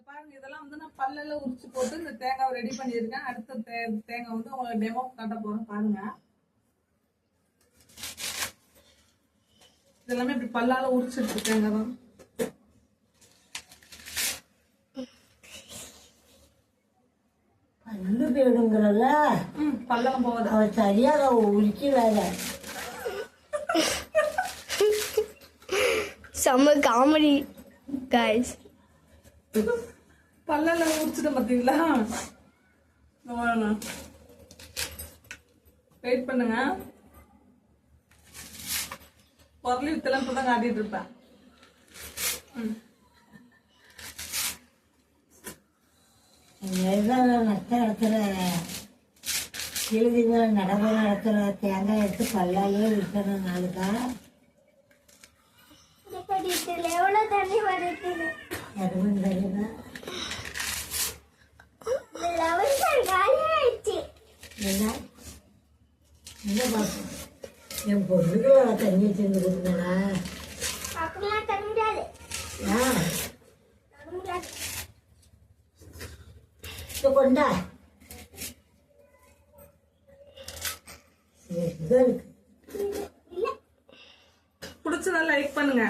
பாருங்க இதெல்லாம் வந்து நான் பல்லல உரிச்சு போட்டு இந்த தேங்காவை ரெடி பண்ணியிருக்கேன். அடுத்த தேங்காய் வந்து உங்களுக்கு டெமோ காட்ட போறேன் பாருங்க. இதெல்லாமே இப்படி பல்லால உரிச்சிருக்கு தேங்காய் தான். பல்லு போயிடுங்கிறல்ல. பல்லெல்லாம் போகாது. அவ சரியாக உரிக்கல. செம்ம காமெடி கைஸ். பல்லெல்லாம் உரிச்சிட்டு பாத்தீங்களா? வெயிட் பண்ணுங்க. பொருள் வித்தெல்லாம் இப்பதான் காட்டிட்டு இருப்பேன். நட்ட இடத்துல எழுதிங்க நடவு இடத்துல தேங்காய் எடுத்து பல்லாலே விற்கணும் நாளுக்கா. எவ்வளோ தண்ணி வருது? அதுவும் தெரியுதா? என்ன என்ன பார்ப்போம். என் பொண்ணுக்கு தண்ணி வச்சிருந்து கொடுத்தா கொண்டா பிடிச்சதா லைக் பண்ணுங்க.